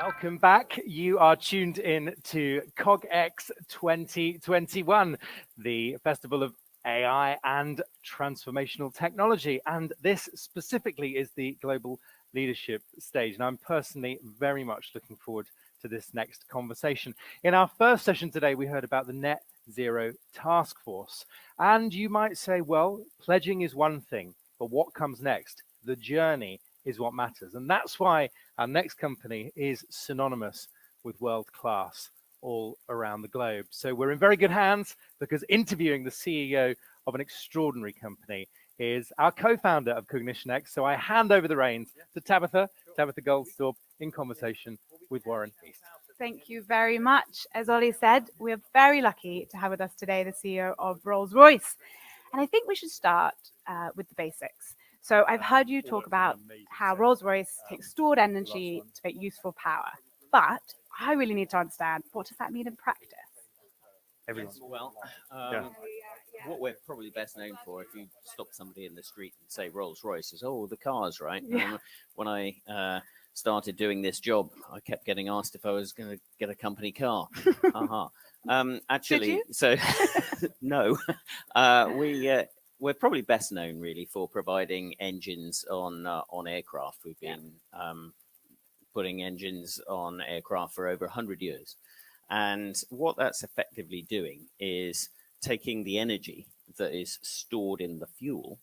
Welcome back. You are tuned in to CogX 2021, the Festival of AI and Transformational Technology. And this specifically is the Global Leadership Stage. And I'm personally very much looking forward to this next conversation. In our first session today, we heard about the Net Zero Task Force. And you might say, well, pledging is one thing, but what comes next? The journey is what matters. And that's why our next company is synonymous with world class all around the globe. So we're in very good hands because interviewing the CEO of an extraordinary company is our co-founder of CognitionX. So I hand over the reins to Tabitha Goldstaub in conversation with Warren East. Thank you very much. As Ollie said, we're very lucky to have with us today the CEO of Rolls Royce. And I think we should start with the basics. So I've heard you talk about how Rolls Royce takes stored energy to make useful power. But I really need to understand, what does that mean in practice? Well, what we're probably best known for, if you stop somebody in the street and say Rolls Royce, is, oh, the cars, right? Yeah. When I started doing this job, I kept getting asked if I was going to get a company car. Actually, Did you? so no, we're probably best known really for providing engines on aircraft. We've been putting engines on aircraft for over 100 years. And what that's effectively doing is taking the energy that is stored in the fuel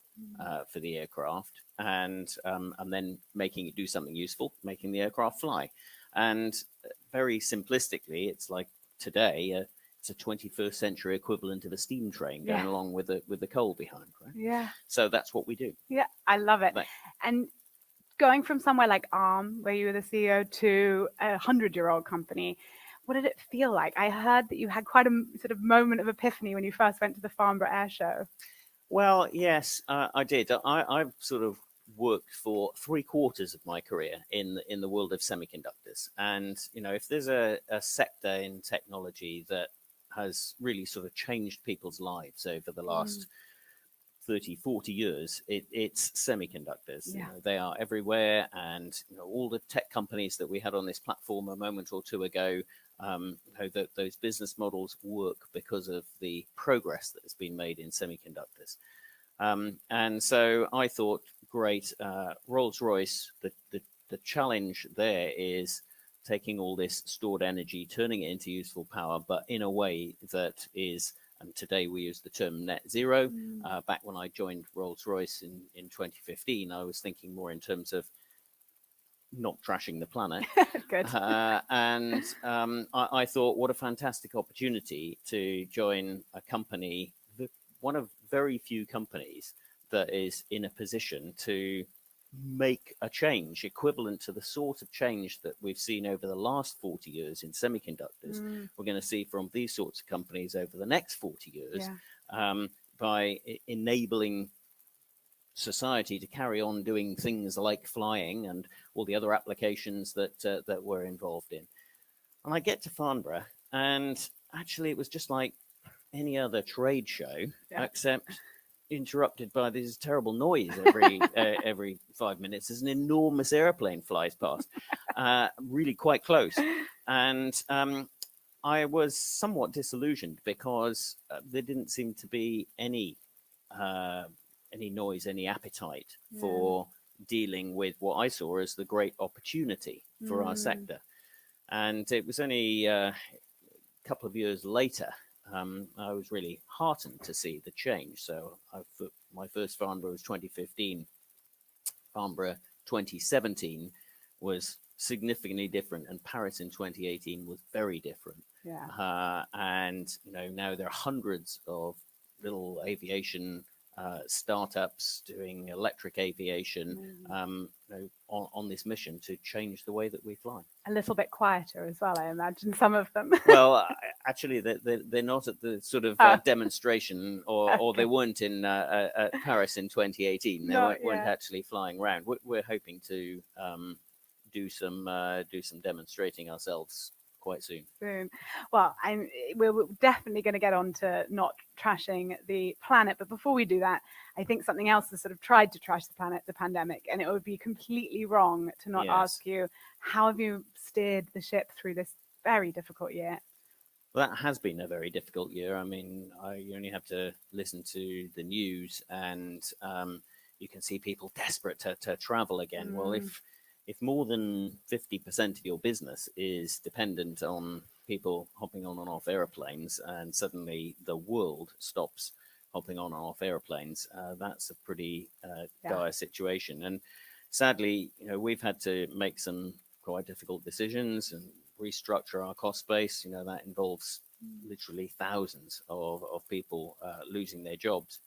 for the aircraft and then making it do something useful, making the aircraft fly. And very simplistically, it's like today, it's a 21st century equivalent of a steam train going along with the coal behind, right? Yeah. So that's what we do. Yeah, I love it. Right. And going from somewhere like Arm, where you were the CEO, to a 100-year-old company, what did it feel like? I heard that you had quite a sort of moment of epiphany when you first went to the Farnborough Air Show. Well, yes, I did. I've sort of worked for 3/4 of my career in the world of semiconductors. And, you know, if there's a sector in technology that has really sort of changed people's lives over the last 30, 40 years, it's semiconductors. Yeah. You know, they are everywhere. And, you know, all the tech companies that we had on this platform a moment or two ago, those business models work because of the progress that has been made in semiconductors. And so I thought, great, Rolls Royce, the challenge there is taking all this stored energy, turning it into useful power, but in a way that is, and today we use the term net zero. Back when I joined Rolls Royce in 2015, I was thinking more in terms of not trashing the planet. Good. I thought, what a fantastic opportunity to join a company, one of very few companies that is in a position to make a change equivalent to the sort of change that we've seen over the last 40 years in semiconductors. We're going to see from these sorts of companies over the next 40 years by enabling society to carry on doing things like flying and all the other applications that we're involved in. And I get to Farnborough, and actually it was just like any other trade show, except interrupted by this terrible noise every 5 minutes as an enormous airplane flies past, really quite close. And I was somewhat disillusioned because there didn't seem to be any noise, any appetite for dealing with what I saw as the great opportunity for our sector. And it was only a couple of years later, I was really heartened to see the change. So my first Farnborough was 2015. Farnborough 2017 was significantly different, and Paris in 2018 was very different. And you know, now there are hundreds of little aviation startups doing electric aviation on this mission to change the way that we fly. A little bit quieter as well, I imagine, some of them. Well, actually, they're not at the sort of demonstration, or they weren't in at Paris in 2018. They weren't actually flying around. We're hoping to do some demonstrating ourselves quite soon. Soon. Well, we're definitely going to get on to not trashing the planet. But before we do that, I think something else has sort of tried to trash the planet, the pandemic. And it would be completely wrong to not ask you, how have you steered the ship through this very difficult year? Well, that has been a very difficult year. I mean, you only have to listen to the news and you can see people desperate to travel again. Well, if more than 50% of your business is dependent on people hopping on and off airplanes, and suddenly the world stops hopping on and off airplanes, that's a pretty dire situation. And sadly, we've had to make some quite difficult decisions and restructure our cost base. That involves literally thousands of people losing their jobs.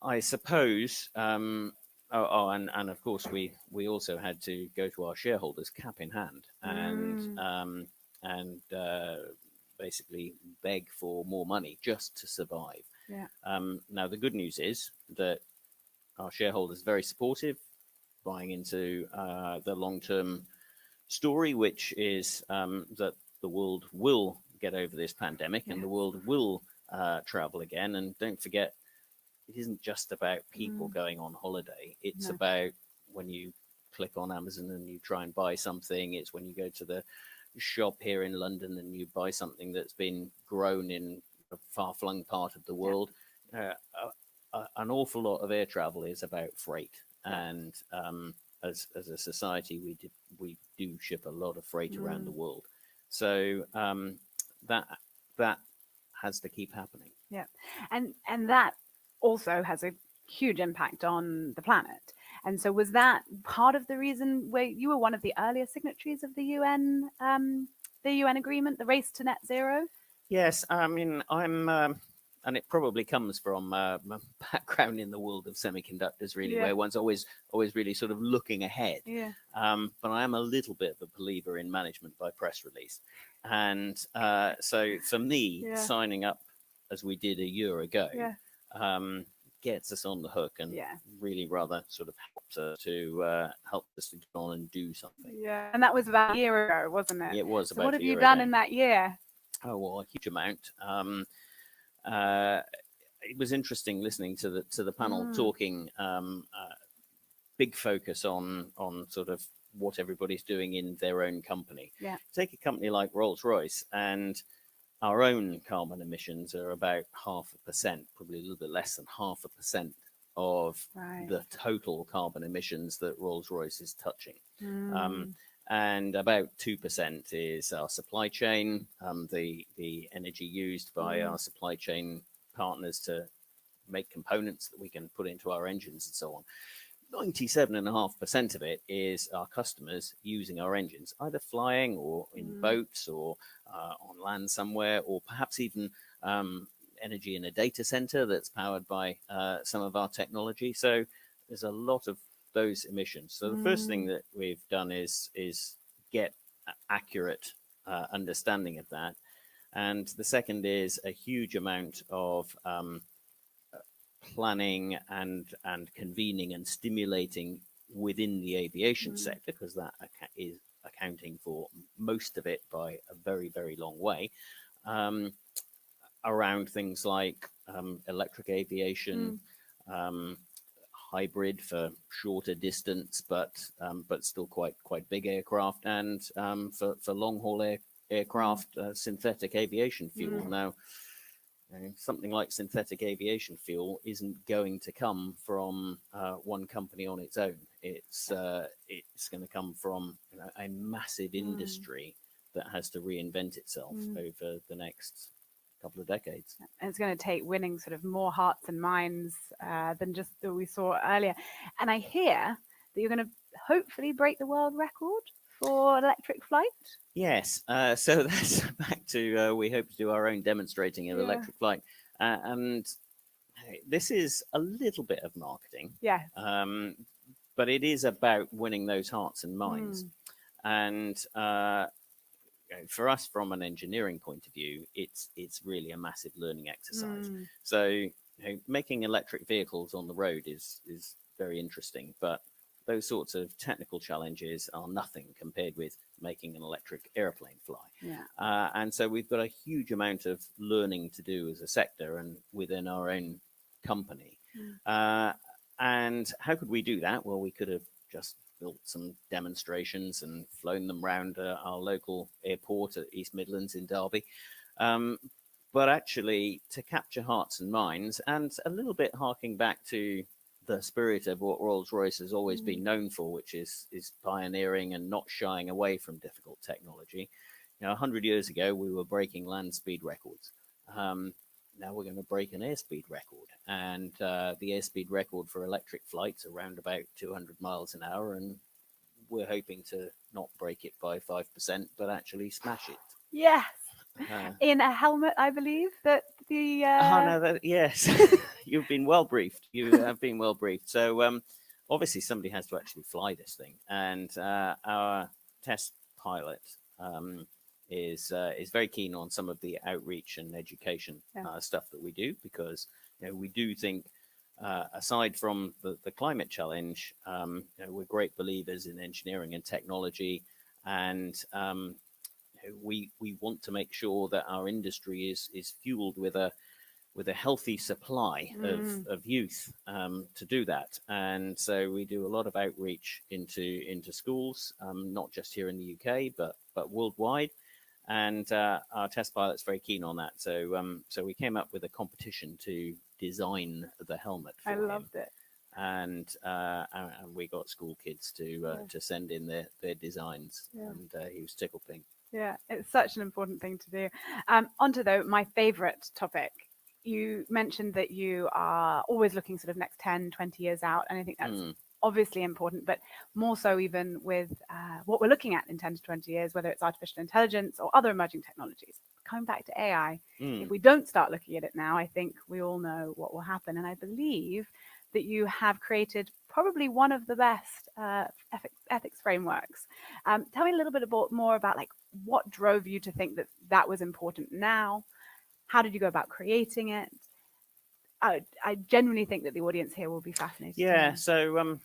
I suppose. And of course, we also had to go to our shareholders cap in hand and basically beg for more money just to survive. Yeah. Now the good news is that our shareholders are very supportive, buying into the long-term story, which is that the world will get over this pandemic and the world will travel again. And don't forget, it isn't just about people going on holiday. It's about when you click on Amazon and you try and buy something. It's when you go to the shop here in London and you buy something that's been grown in a far-flung part of the world. An awful lot of air travel is about freight. And as a society, we do ship a lot of freight around the world. So that has to keep happening. Yeah, and that also has a huge impact on the planet. And so was that part of the reason where you were one of the earlier signatories of the UN agreement, the race to net zero? Yes, I mean, and it probably comes from my background in the world of semiconductors, really, where one's always really sort of looking ahead. Yeah. But I am a little bit of a believer in management by press release. And so for me, signing up as we did a year ago, gets us on the hook and really rather sort of helps us to go on and do something. Yeah, and that was about a year ago, wasn't it? It was so about what a have year you done ago. in that year? Oh, well, a huge amount. It was interesting listening to the panel talking. Big focus on sort of what everybody's doing in their own company. Yeah. Take a company like Rolls Royce, and our own carbon emissions are about 0.5%, probably a little bit less than 0.5% of the total carbon emissions that Rolls Royce is touching. And about 2% is our supply chain, the energy used by our supply chain partners to make components that we can put into our engines and so on. 97.5% of it is our customers using our engines, either flying or in boats or on land somewhere, or perhaps even energy in a data center that's powered by some of our technology. So there's a lot of those emissions. So the first thing that we've done is get accurate understanding of that. And the second is a huge amount of planning and convening and stimulating within the aviation sector, because that is accounting for most of it by a very, very long way, around things like electric aviation, hybrid for shorter distance, but still quite big aircraft, and for long haul aircraft, synthetic aviation fuel. Now, something like synthetic aviation fuel isn't going to come from one company on its own. It's going to come from a massive industry that has to reinvent itself over the next couple of decades. And it's going to take winning sort of more hearts and minds than just that we saw earlier. And I hear that you're going to hopefully break the world record for electric flight. Yes, so that's back to we hope to do our own demonstrating of electric flight, and this is a little bit of marketing, but it is about winning those hearts and minds. And for us, from an engineering point of view, it's really a massive learning exercise. So making electric vehicles on the road is very interesting, but those sorts of technical challenges are nothing compared with making an electric airplane fly. Yeah. And so we've got a huge amount of learning to do as a sector and within our own company. And how could we do that? Well, we could have just built some demonstrations and flown them around our local airport at East Midlands in Derby. But actually, to capture hearts and minds, and a little bit harking back to the spirit of what Rolls Royce has always been known for, which is pioneering and not shying away from difficult technology. 100 years ago, we were breaking land speed records. Now we're going to break an airspeed record, and the airspeed record for electric flights around about 200 miles an hour, and we're hoping to not break it by 5%, but actually smash it. Yes. In a helmet, I believe that the. Oh no, yes, you've been well briefed. You have been well briefed. So obviously somebody has to actually fly this thing, and our test pilot is very keen on some of the outreach and education stuff that we do, because we do think, aside from the climate challenge, we're great believers in engineering and technology, and we want to make sure that our industry is fueled with a healthy supply of youth to do that. And so we do a lot of outreach into schools, not just here in the UK, but worldwide. And our test pilot's very keen on that. So we came up with a competition to design the helmet for him. I loved it. And we got school kids to send in their designs, and he was tickled pink. Yeah, it's such an important thing to do. Onto, though, my favorite topic. You mentioned that you are always looking sort of next 10, 20 years out, and I think that's obviously important, but more so even with what we're looking at in 10 to 20 years, whether it's artificial intelligence or other emerging technologies. Coming back to AI, if we don't start looking at it now, I think we all know what will happen. And I believe that you have created probably one of the best ethics frameworks. Tell me a little bit more about what drove you to think that that was important now. How did you go about creating it? I genuinely think that the audience here will be fascinated. Yeah, so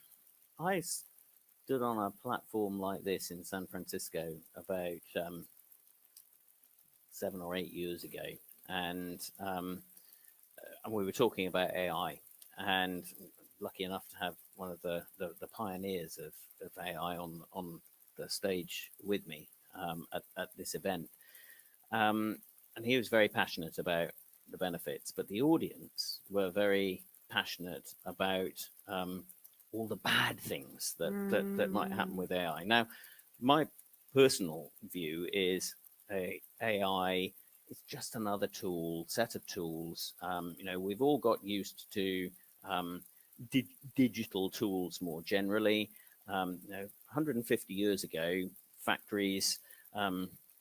I stood on a platform like this in San Francisco about 7 or 8 years ago, and we were talking about AI, and lucky enough to have one of the pioneers of AI on the stage with me at this event. And he was very passionate about the benefits, but the audience were very passionate about all the bad things that might happen with AI. Now, my personal view is AI is just another set of tools. We've all got used to digital tools more generally. 150 years ago, factories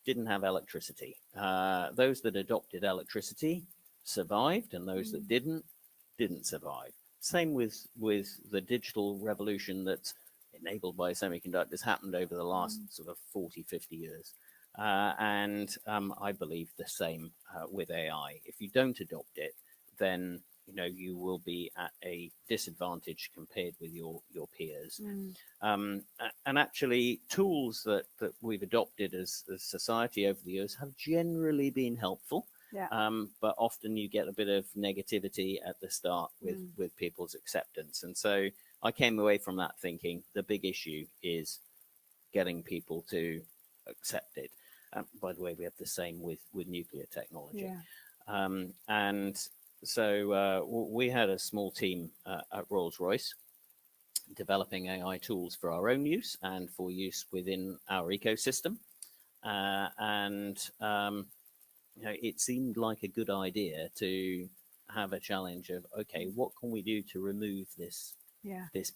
didn't have electricity. Those that adopted electricity survived, and those that didn't survive. Same with the digital revolution that's enabled by semiconductors happened over the last sort of 40, 50 years. And I believe the same with AI. If you don't adopt it, then you will be at a disadvantage compared with your peers. And actually, tools that we've adopted as society over the years have generally been helpful. But often you get a bit of negativity at the start with people's acceptance. And so I came away from that thinking the big issue is getting people to accept it. By the way, we have the same with nuclear technology. And so we had a small team at Rolls Royce developing AI tools for our own use and for use within our ecosystem. It seemed like a good idea to have a challenge of, okay, what can we do to remove this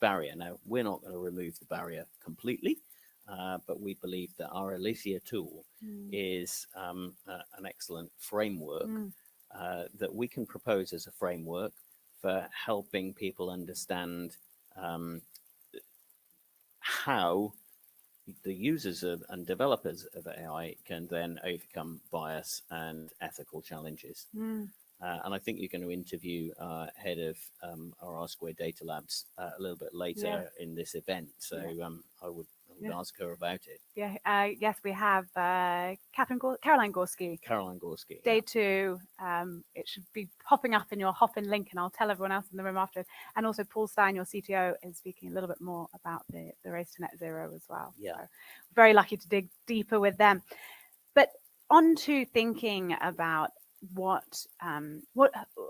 barrier? Now, we're not going to remove the barrier completely, but we believe that our Alicia tool is an excellent framework that we can propose as a framework for helping people understand how the users and developers of AI can then overcome bias and ethical challenges. And I think you're going to interview head of our R Square Data Labs a little bit later in this event. So I would ask her about it. Yes, we have Caroline Gorski. Caroline Gorski. Day 2. It should be popping up in your Hopin link, and I'll tell everyone else in the room after. And also Paul Stein, your CTO, is speaking a little bit more about the race to net zero as well. Yeah. So very lucky to dig deeper with them. But on to thinking about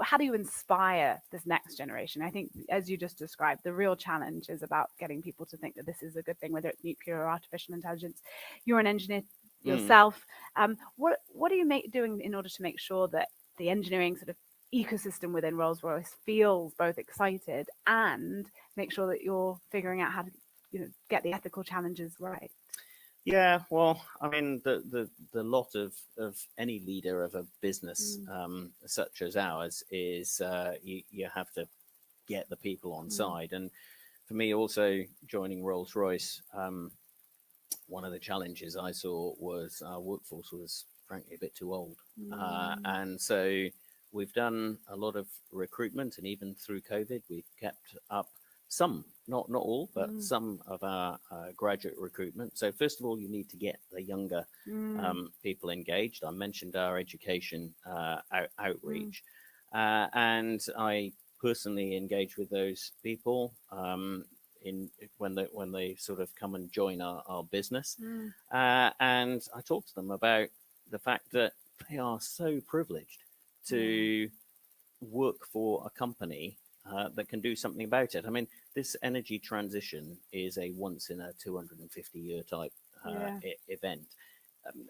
how do you inspire this next generation? I think, as you just described, the real challenge is about getting people to think that this is a good thing, whether it's nuclear or artificial intelligence. You're an engineer yourself. What are you doing in order to make sure that the engineering sort of ecosystem within Rolls-Royce feels both excited and make sure that you're figuring out how to get the ethical challenges right? Yeah, well, I mean, the lot of any leader of a business such as ours is you have to get the people on side. And for me, also joining Rolls-Royce, one of the challenges I saw was our workforce was frankly a bit too old. And so we've done a lot of recruitment, and even through COVID, we've kept up some, not all, but some of our graduate recruitment. So first of all, you need to get the younger people engaged. I mentioned our education outreach, and I personally engage with those people when they sort of come and join our business, and I talk to them about the fact that they are so privileged to work for a company that can do something about it. I mean, this energy transition is a once in a 250-year type event.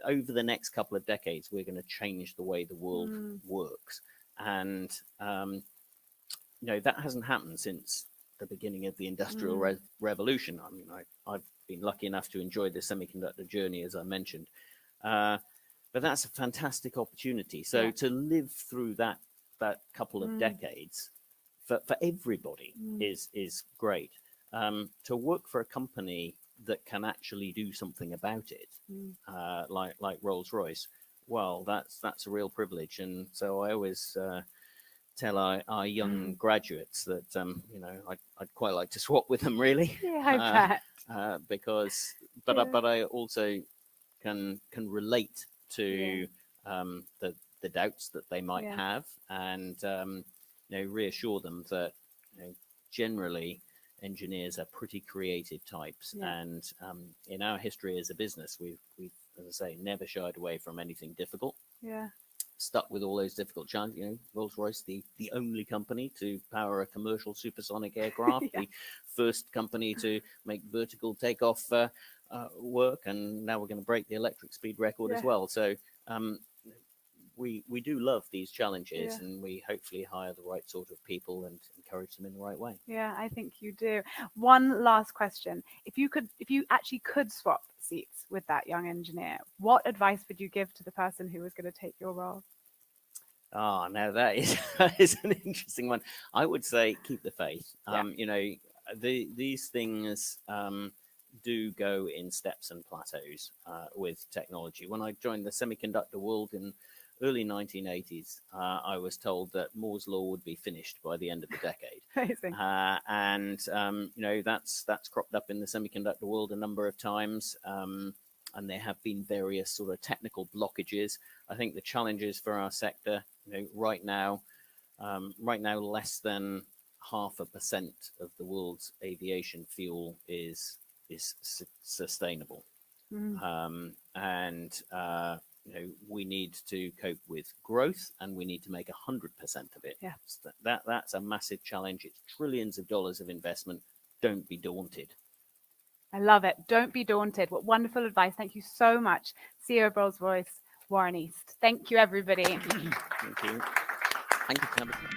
Over the next couple of decades, we're going to change the way the world works. And, that hasn't happened since the beginning of the Industrial Revolution. I mean, I've been lucky enough to enjoy the semiconductor journey, as I mentioned. But that's a fantastic opportunity. So to live through that couple of decades for everybody is great. To work for a company that can actually do something about it, like Rolls-Royce, well, that's a real privilege. And so I always tell our young graduates that I'd quite like to swap with them, really. Yeah, I bet. But I also can relate to the doubts that they might have, and reassure them that generally engineers are pretty creative types, and in our history as a business, we've as I say, never shied away from anything difficult. Stuck with all those difficult challenges. Rolls-Royce, the only company to power a commercial supersonic aircraft, the first company to make vertical takeoff work, and now we're going to break the electric speed record as well. So we do love these challenges, and we hopefully hire the right sort of people and encourage them in the right way. Yeah, I think you do. One last question: if you actually could swap seats with that young engineer, what advice would you give to the person who was going to take your role? Now that is an interesting one. I would say keep the faith. These things do go in steps and plateaus with technology. When I joined the semiconductor world in early 1980s, I was told that Moore's law would be finished by the end of the decade. Amazing. That's cropped up in the semiconductor world a number of times, and there have been various sort of technical blockages. I think the challenges for our sector, right now, less than 0.5% of the world's aviation fuel is sustainable, and we need to cope with growth, and we need to make 100% of it. So that's a massive challenge. It's trillions of dollars of investment. Don't be daunted. I love it. Don't be daunted. What wonderful advice. Thank you so much, CEO of Rolls-Royce, Warren East. Thank you, everybody. Thank you. Thank you, Tabitha.